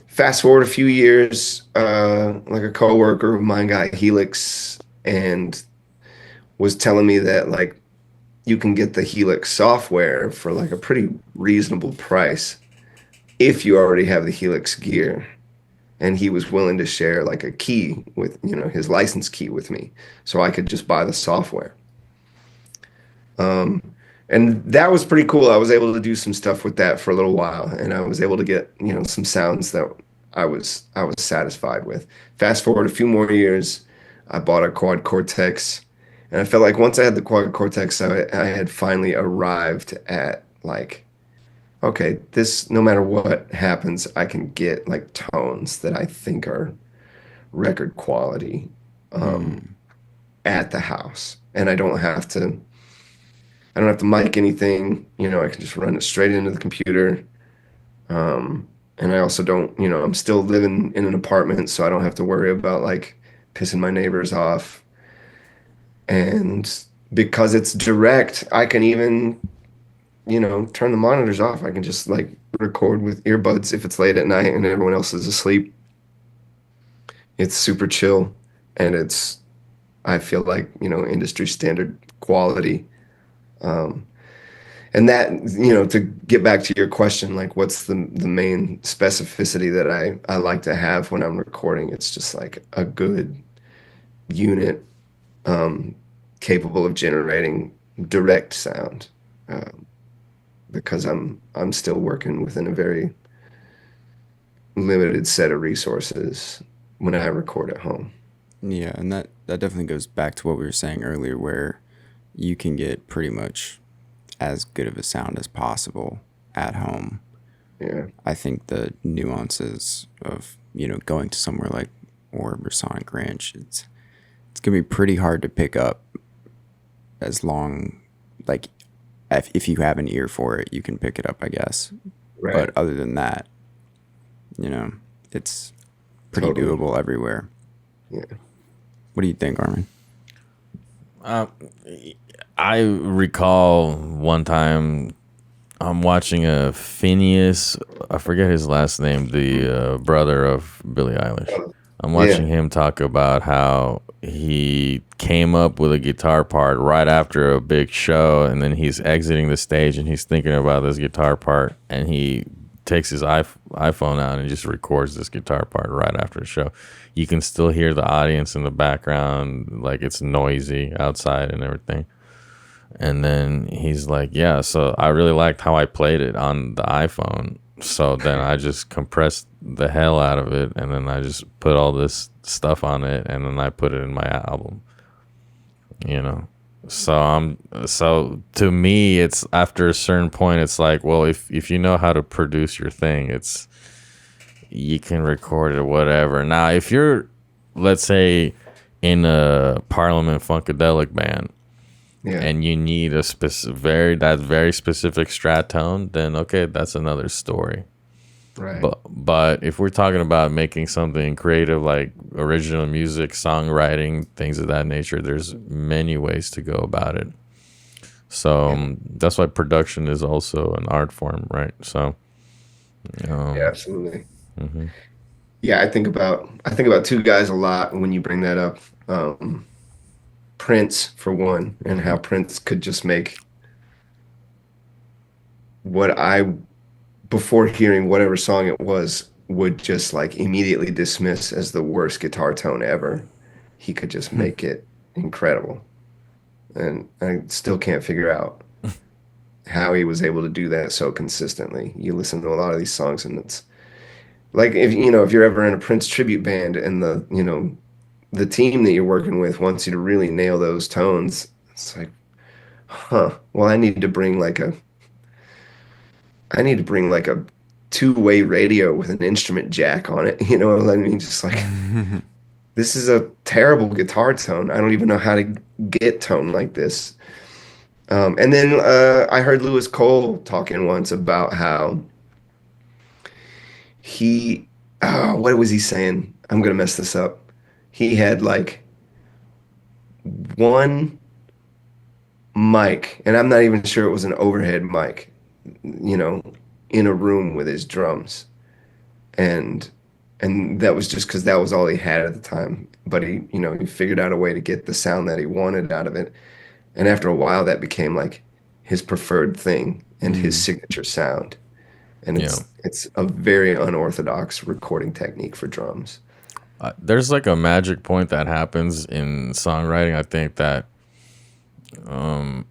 Fast forward a few years, like a coworker of mine got Helix and was telling me that like you can get the Helix software for like a pretty reasonable price if you already have the Helix gear. And he was willing to share like a key with, his license key with me so I could just buy the software. Um, and that was pretty cool. I was able to do some stuff with that for a little while, and I was able to get, some sounds that I was satisfied with. Fast forward a few more years, I bought a Quad Cortex, and I felt like once I had the Quad Cortex, I had finally arrived at like, okay, this no matter what happens, I can get like tones that I think are record quality um, Hmm. at the house, and I don't have to mic anything. I can just run it straight into the computer. And I also don't, I'm still living in an apartment, so I don't have to worry about like pissing my neighbors off. And because it's direct, I can even, turn the monitors off. I can just like record with earbuds if it's late at night and everyone else is asleep. It's super chill, and I feel like, industry standard quality. Um, And that, to get back to your question, like what's the main specificity that I like to have when I'm recording? It's just like a good unit um, capable of generating direct sound because I'm still working within a very limited set of resources when I record at home. Yeah, and that definitely goes back to what we were saying earlier, where you can get pretty much as good of a sound as possible at home. Yeah, I think the nuances of, going to somewhere like Orb or Sonic Ranch, it's gonna be pretty hard to pick up as long, like, if you have an ear for it, you can pick it up, I guess. right. But other than that, you know, it's pretty Totally. doable everywhere. Yeah. What do you think, Armin? I recall one time I'm watching a Phineas, I forget his last name, the brother of Billie Eilish. I'm watching Yeah. him talk about how he came up with a guitar part right after a big show, and then he's exiting the stage and he's thinking about this guitar part, and he takes his iPhone out and just records this guitar part right after the show. You can still hear the audience in the background, like it's noisy outside and everything. And then he's like, yeah, so I really liked how I played it on the iPhone. So then I just compressed the hell out of it, and then I just put all this stuff on it, and then I put it in my album. You know. So to me, it's after a certain point, it's like, well, if you know how to produce your thing, it's you can record it, whatever. Now, if you're, let's say, in a Parliament Funkadelic band, Yeah. and you need a very specific strat tone, then okay, that's another story. Right. But if we're talking about making something creative like original music, songwriting, things of that nature, there's many ways to go about it. So that's why production is also an art form, right? So Yeah, absolutely. Yeah, I think about two guys a lot when you bring that up. Prince for one, and how Prince could just make what I, before hearing whatever song it was, would just like immediately dismiss as the worst guitar tone ever. He could just make it incredible. And I still can't figure out how he was able to do that so consistently. You listen to a lot of these songs and it's like, if you're ever in a Prince tribute band and the team that you're working with wants you to really nail those tones, it's like, well, I need to bring like a two-way radio with an instrument jack on it. You know what I mean? Just like, this is a terrible guitar tone. I don't even know how to get tone like this. And then I heard Lewis Cole talking once about how he, what was he saying? I'm gonna mess this up. He had like one mic, and I'm not even sure it was an overhead mic, you know, in a room with his drums. And that was just because that was all he had at the time. But he figured out a way to get the sound that he wanted out of it. And after a while, that became like his preferred thing and his signature sound. And yeah. it's a very unorthodox recording technique for drums. There's like a magic point that happens in songwriting. I think that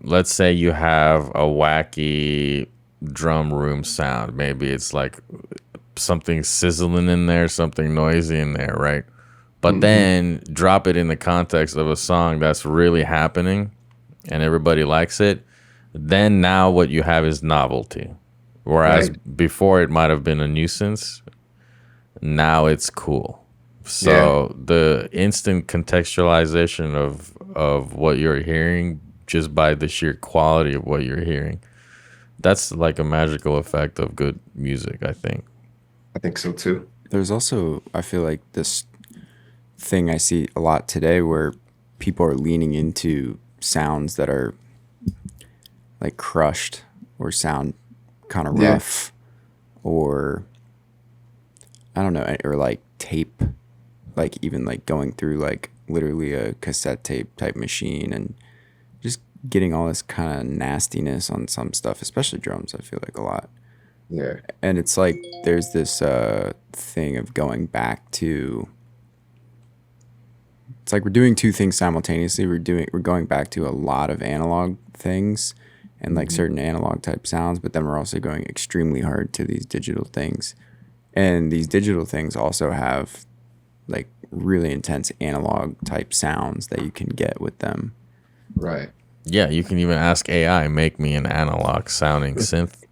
let's say you have a wacky drum room sound. Maybe it's like something sizzling in there, something noisy in there, right? But then drop it in the context of a song that's really happening and everybody likes it. Then now what you have is novelty. Whereas before it might have been a nuisance, now it's cool. So the instant contextualization of what you're hearing just by the sheer quality of what you're hearing, that's like a magical effect of good music, I think. I think so too. There's also, I feel like this thing I see a lot today where people are leaning into sounds that are like crushed or sound kind of rough or I don't know, or like tape, like even like going through like literally a cassette tape type machine and just getting all this kind of nastiness on some stuff, especially drums, I feel like a lot. Yeah. And it's like there's this thing of going back to, it's like we're doing two things simultaneously. We're going back to a lot of analog things and like certain analog type sounds, but then we're also going extremely hard to these digital things. And these digital things also have like really intense analog type sounds that you can get with them. Right. Yeah, you can even ask AI, make me an analog sounding synth,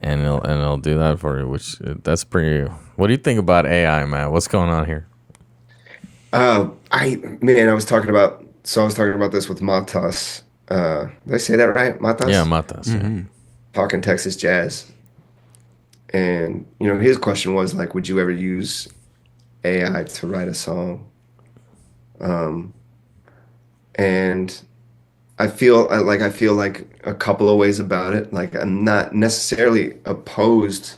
and it'll do that for you. Which that's pretty. What do you think about AI, Matt? What's going on here? I was talking about this with Matas. Did I say that right? Matas? Yeah, Matas. Yeah. Talking Texas jazz. And his question was like, would you ever use AI to write a song? Um, and I feel like a couple of ways about it. Like I'm not necessarily opposed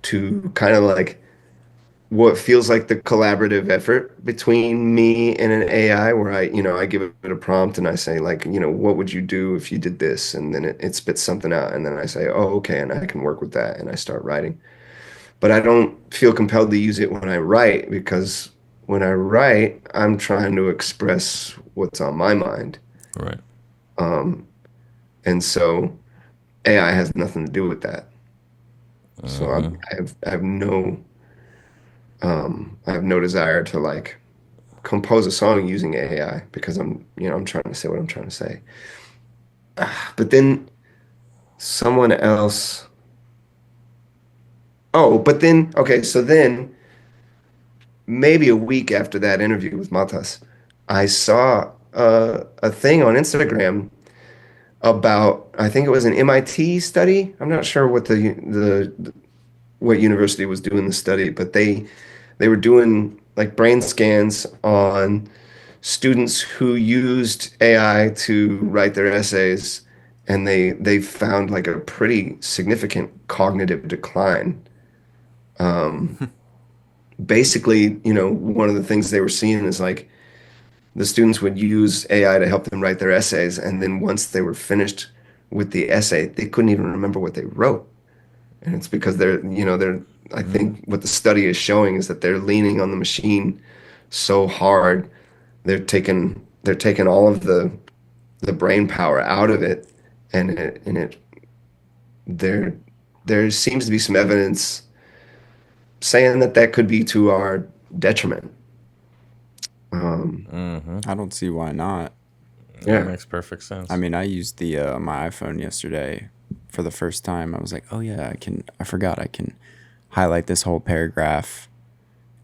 to kind of like what feels like the collaborative effort between me and an AI where I give it a prompt and I say like, what would you do if you did this? And then it spits something out and then I say, oh, okay, and I can work with that and I start writing. But I don't feel compelled to use it when I write because when I write, I'm trying to express what's on my mind. Right. Um, and so AI has nothing to do with that. So Hmm. I have no desire to like compose a song using AI because I'm trying to say what I'm trying to say. But then someone else, but then, okay, so then maybe a week after that interview with Matas, I saw a thing on Instagram about, I think it was an MIT study. I'm not sure what university was doing the study, but they were doing like brain scans on students who used AI to write their essays, and they found like a pretty significant cognitive decline. Um, Basically, one of the things they were seeing is like the students would use AI to help them write their essays, and then once they were finished with the essay, they couldn't even remember what they wrote. And it's because I think what the study is showing is that they're leaning on the machine so hard, they're taking all of the brain power out of it, and there there seems to be some evidence saying that that could be to our detriment. Um, Hmm. I don't see why not. That yeah, makes perfect I sense. mean, I used the my iPhone yesterday for the first time. I was like, oh yeah, I can. I forgot I can highlight this whole paragraph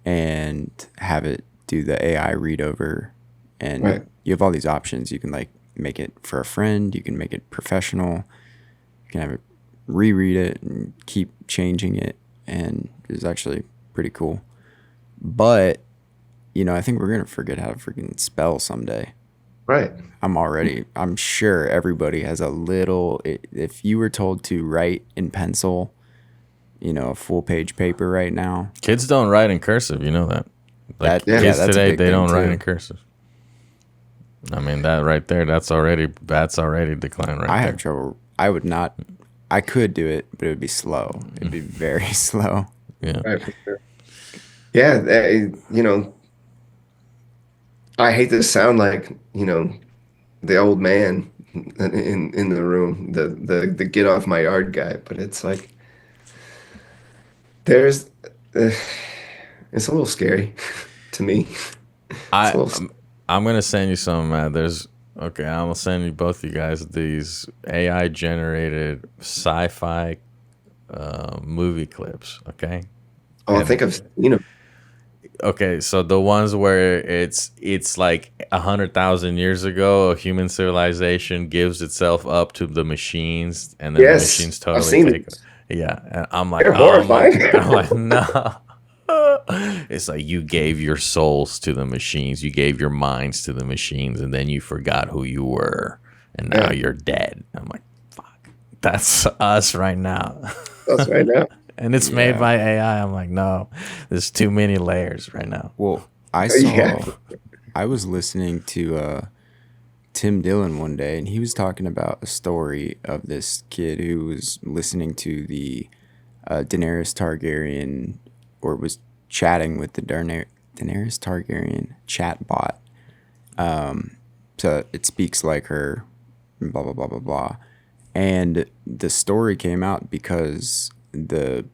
and have it do the AI read over. And right. you have all these options. You can like make it for a friend. You can make it professional. You can have it reread it and keep changing it. And it's actually pretty cool. But I think we're gonna forget how to freaking spell someday. Right. I'm sure everybody has a little, if you were told to write in pencil, a full page paper right now, Kids don't write in cursive, you know that. Like Yeah. yeah, kids that's a today, big they thing don't write in too. cursive. I mean that right there, that's already decline right I have there. trouble. I could do it, but it would be slow. It'd be very slow. Yeah. Right. For sure. Yeah. I hate to sound like, the old man in the room, the get off my yard guy, but it's like there's uh, it's a little scary to me. It's I a little I'm gonna send you some. There's okay. I'm gonna send you both you guys these AI generated sci-fi movie clips. Okay, I and think I've okay, so the ones where it's like 100,000 years ago, a human civilization gives itself up to the machines, and then the yes, machines I've totally seen take. these. Yeah, and I'm like, They're oh my, horrifying. I'm like, no. It's like you gave your souls to the machines, you gave your minds to the machines, and then you forgot who you were, and now Yeah, you're dead. I'm like, fuck, that's us right now. that's right now. And it's made Yeah. by AI. I'm like, no, there's too many layers right now. Well, I Yeah. saw, I was listening to Tim Dillon one day, and he was talking about a story of this kid who was listening to the Daenerys Targaryen, or was chatting with the Daenerys Targaryen chat bot. So it speaks like her, and blah, blah, blah, blah, blah. And the story came out because the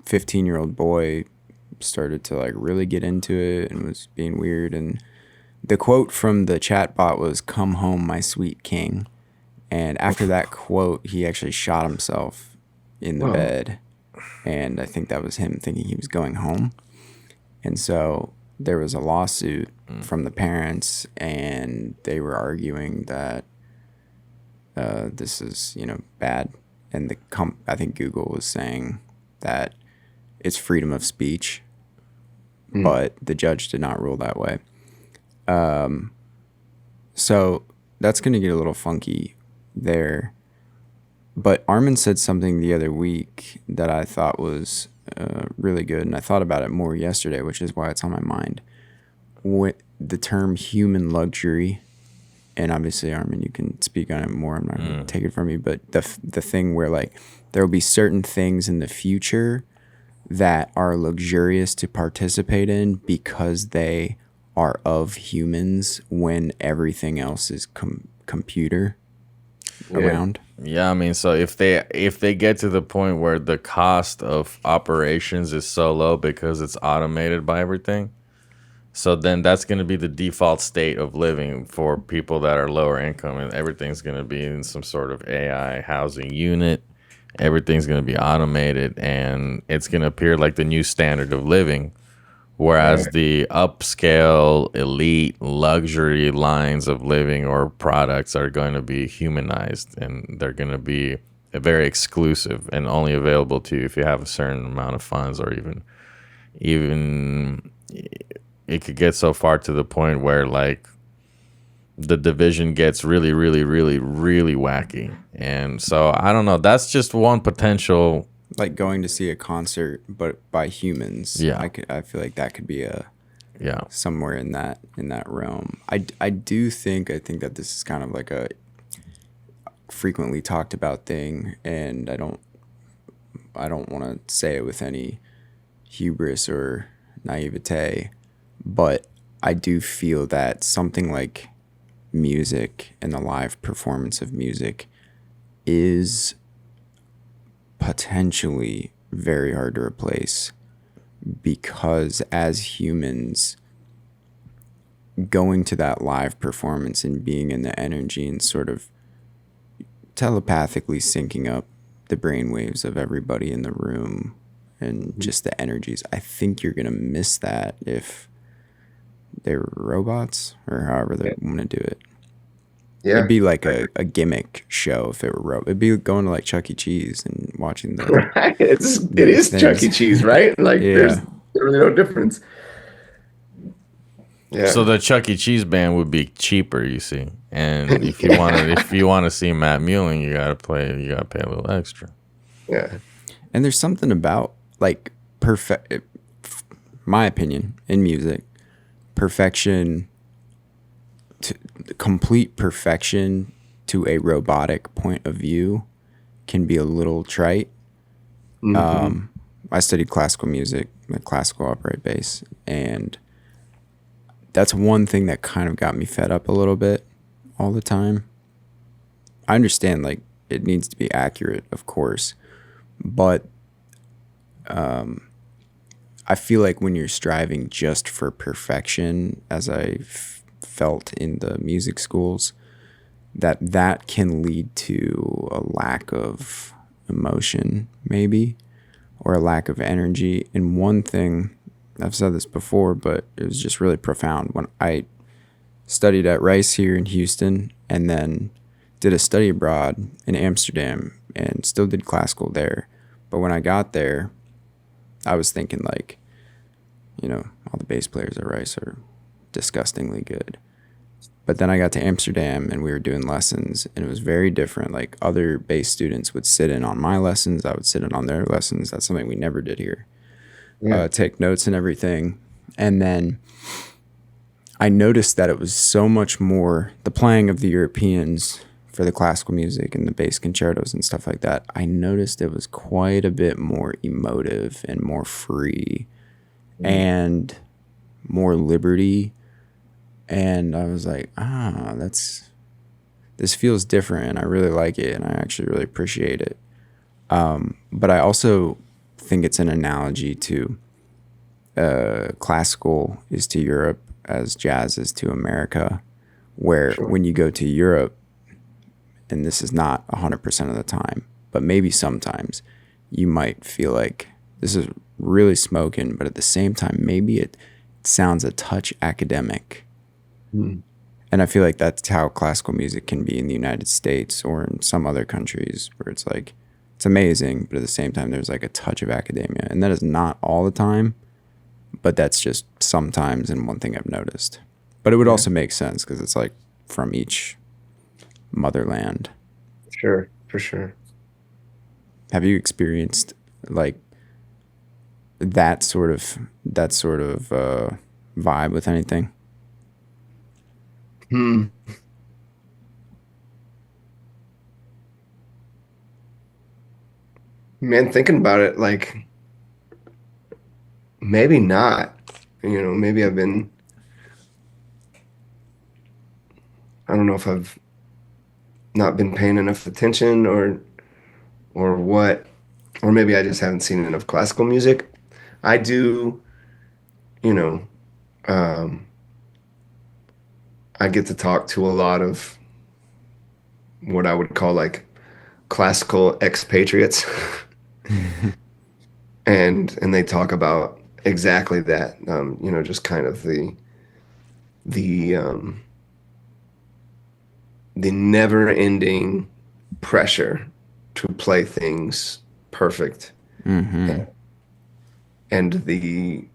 15-year-old boy started to like really get into it and was being weird. And the quote from the chat bot was, "Come home, my sweet king." And after that quote, he actually shot himself in the Whoa. bed. And I think that was him thinking he was going home. And so there was a lawsuit from the parents, and they were arguing that this is, bad. And I think Google was saying that it's freedom of speech, Hmm. but the judge did not rule that way. So that's going to get a little funky there. But Armin said something the other week that I thought was really good, and I thought about it more yesterday, which is why it's on my mind. With the term human luxury, and obviously, Armin, you can speak on it more. I'm not going to take it from you, but the thing where like there will be certain things in the future that are luxurious to participate in because they are of humans when everything else is computer around. Yeah, I mean, so if they get to the point where the cost of operations is so low because it's automated by everything, so then that's going to be the default state of living for people that are lower income, and everything's going to be in some sort of AI housing unit. Everything's going to be automated, and it's going to appear like the new standard of living. Whereas the upscale, elite, luxury lines of living or products are going to be humanized, and they're going to be very exclusive and only available to you if you have a certain amount of funds, or even it could get so far to the point where like the division gets really, really, really, really wacky. And so I don't know. That's just one potential. Like going to see a concert, but by humans. Yeah, I feel like that could be somewhere in that realm. I think that this is kind of like a frequently talked about thing, and I don't want to say it with any hubris or naivete, but I do feel that something like music and the live performance of music is potentially very hard to replace, because as humans, going to that live performance and being in the energy and sort of telepathically syncing up the brainwaves of everybody in the room and just the energies, I think you're going to miss that if they're robots or however they want to do it. Yeah. It'd be like a gimmick show if it were it'd be going to like Chuck E. Cheese and watching the Right. It is things. Chuck E. Cheese, right? Like Yeah. there's really no difference. Yeah. So the Chuck E. Cheese band would be cheaper, you see. And if you want to see Matt Muehling, you gotta pay a little extra. Yeah. And there's something about like my opinion in music, perfection, to complete perfection to a robotic point of view can be a little trite. Mm-hmm. I studied classical music, like classical upright bass, and that's one thing that kind of got me fed up a little bit all the time. I understand like it needs to be accurate, of course, but I feel like when you're striving just for perfection, as I felt in the music schools, that can lead to a lack of emotion, maybe, or a lack of energy. And one thing, I've said this before, but it was just really profound. When I studied at Rice here in Houston and then did a study abroad in Amsterdam and still did classical there. But when I got there, I was thinking like, all the bass players at Rice are disgustingly good. But then I got to Amsterdam and we were doing lessons, and it was very different. Like other bass students would sit in on my lessons, I would sit in on their lessons. That's something we never did here. Yeah. Take notes and everything. And then I noticed that it was so much more the playing of the Europeans for the classical music and the bass concertos and stuff like that. I noticed it was quite a bit more emotive and more free and more liberty. And I was like, this feels different, and I really like it, and I actually really appreciate it. But I also think it's an analogy to classical is to Europe as jazz is to America, where when you go to Europe, and this is not 100% of the time, but maybe sometimes, you might feel like this is really smoking, but at the same time, maybe it sounds a touch academic. And I feel like that's how classical music can be in the United States or in some other countries, where it's like, it's amazing, but at the same time, there's like a touch of academia. And that is not all the time, but that's just sometimes, and one thing I've noticed. But it would also make sense because it's like from each motherland. Sure, for sure. Have you experienced like that sort of vibe with anything? Hmm. Man, thinking about it, like maybe not. Maybe I don't know if I've not been paying enough attention or what, or maybe I just haven't seen enough classical music. I do, you know, um, I get to talk to a lot of what I would call like classical expatriates, and they talk about exactly that. Just kind of the um, the never-ending pressure to play things perfect, Mm-hmm. and the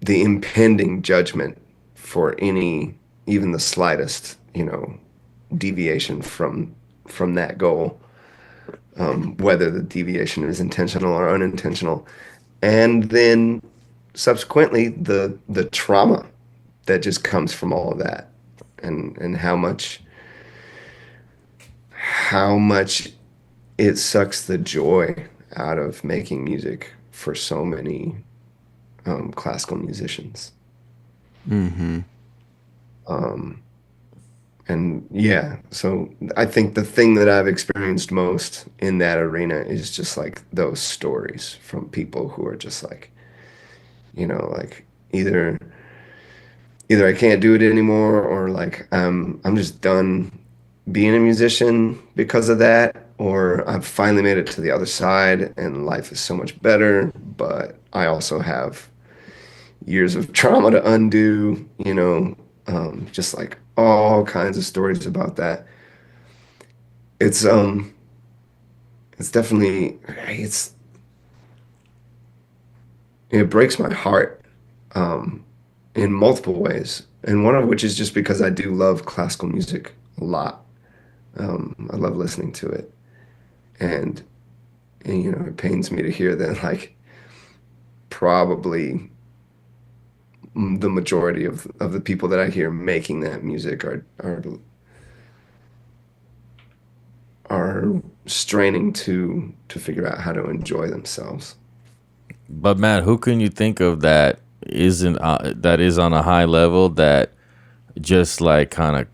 impending judgment for any even the slightest deviation from that goal, whether the deviation is intentional or unintentional, and then subsequently the trauma that just comes from all of that, and how much it sucks the joy out of making music for so many classical musicians. Mm-hmm. Um, and yeah, so I think the thing that I've experienced most in that arena is just like those stories from people who are just like, like either I can't do it anymore, or like I'm just done being a musician because of that, or I've finally made it to the other side and life is so much better, but I also have years of trauma to undo, just like all kinds of stories about that. It's it's definitely it breaks my heart um in multiple ways, and one of which is just because I do love classical music a lot. I love listening to it, and it pains me to hear that like probably the majority of the people that I hear making that music are straining to figure out how to enjoy themselves. But Matt, who can you think of that isn't that is on a high level that just like kind of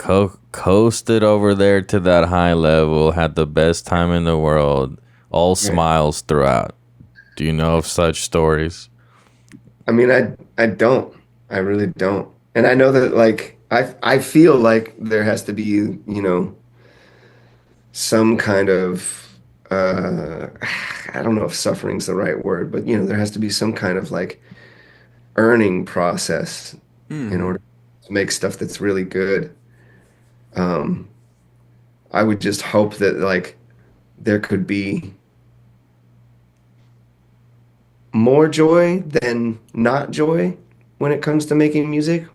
coasted over there to that high level, had the best time in the world, all Yeah. smiles throughout? Do you know of such stories? I mean, I don't. I really don't. And I know that like I feel like there has to be, some kind of I don't know if suffering's the right word, but there has to be some kind of like earning process in Mm-hmm. order to make stuff that's really good. Um, I would just hope that like there could be more joy than not joy when it comes to making music,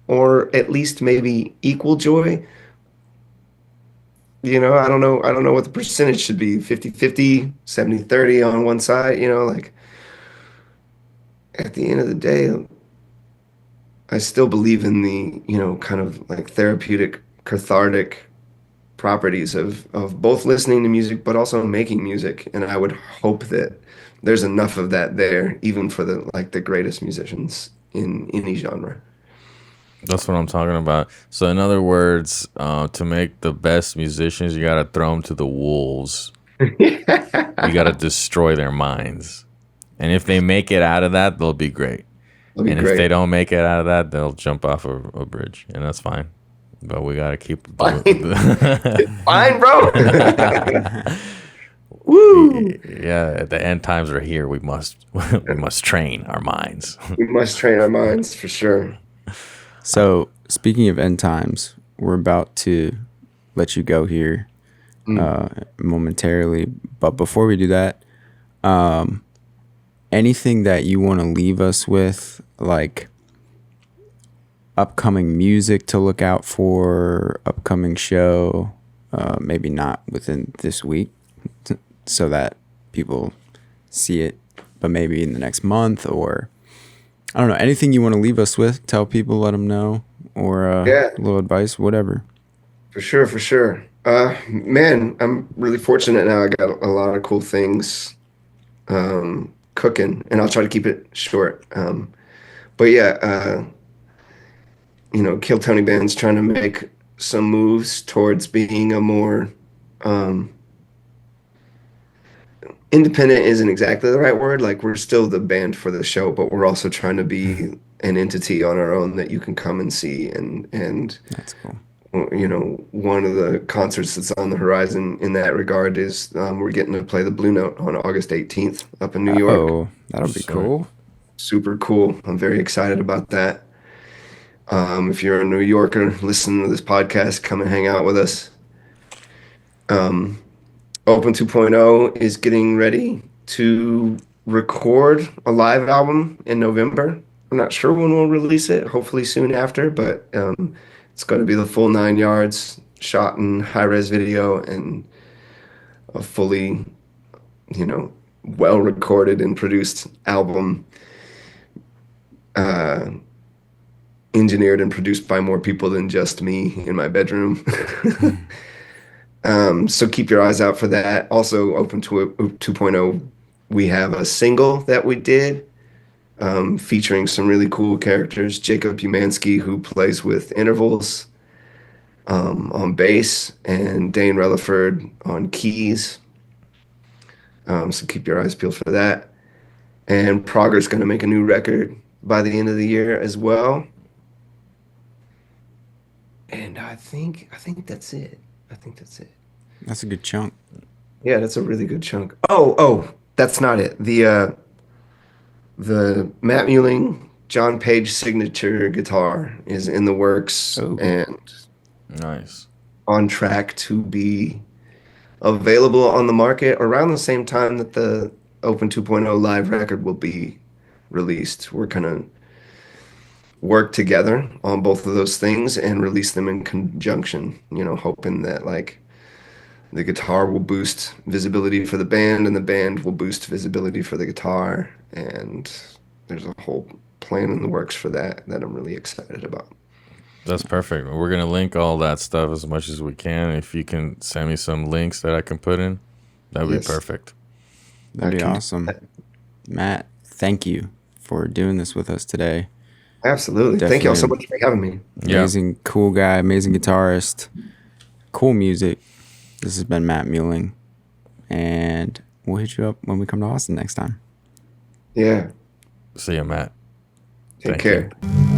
or at least maybe equal joy. I don't know what the percentage should be, 50-50, 70-30 on one side, like at the end of the day, I still believe in the, kind of like therapeutic, cathartic properties of both listening to music but also making music. And I would hope that there's enough of that there, even for the greatest musicians in any genre. That's what I'm talking about. So, in other words, to make the best musicians, you gotta throw them to the wolves. You gotta That'll destroy their minds. And if they make it out of that, they'll be great. be And if they great. don't make it out of that, they'll jump off a bridge, and that's fine. But we gotta keep doing. Fine. It's fine, bro. Woo! Yeah, the end times are here. We must we must train our minds. We must train our minds for sure. So speaking of end times, we're about to let you go here Mm. momentarily. But before we do that, anything that you want to leave us with, like upcoming music to look out for, upcoming show, maybe not within this week so that people see it, but maybe in the next month, or I don't know, anything you want to leave us with, tell people, let them know, or Yeah, a little advice, whatever. for sure, for sure. Man, I'm really fortunate now. I got a lot of cool things cooking, and I'll try to keep it short. But yeah, Kill Tony Band's trying to make some moves towards being a more independent isn't exactly the right word. Like we're still the band for the show, but we're also trying to be an entity on our own that you can come and see. And That's cool. one of the concerts that's on the horizon in that regard is we're getting to play the Blue Note on August 18th up in New York. Oh, that'll be cool. Super cool. I'm very excited about that. If you're a New Yorker listening to this podcast, come and hang out with us. Open 2.0 is getting ready to record a live album in November. I'm not sure when we'll release it, hopefully soon after, but it's going to be the full 9 yards, shot in high-res video and a fully, well-recorded and produced album, engineered and produced by more people than just me in my bedroom. So keep your eyes out for that. Also, Open to 2.0, we have a single that we did featuring some really cool characters. Jacob Umansky, who plays with Intervals on bass, and Dane Relaford on keys. So keep your eyes peeled for that. And Progger's going to make a new record by the end of the year as well. And I think that's it. That's a good chunk. Yeah, that's a really good chunk. Oh, that's not it. The Matt Muehling John Page signature guitar is in the works and nice, on track to be available on the market around the same time that the Open 2.0 live record will be released. We're gonna work together on both of those things and release them in conjunction, hoping that like the guitar will boost visibility for the band and the band will boost visibility for the guitar. And there's a whole plan in the works for that I'm really excited about. That's perfect. We're gonna link all that stuff as much as we can. If you can send me some links that I can put in, that'd be perfect. That'd be awesome. Matt, thank you for doing this with us today. Absolutely. Definitely. Thank you all so much for having me. Amazing, cool guy, amazing guitarist, cool music. This has been Matt Muehling, and we'll hit you up when we come to Austin next time. Yeah. See you, Matt. Take care. You.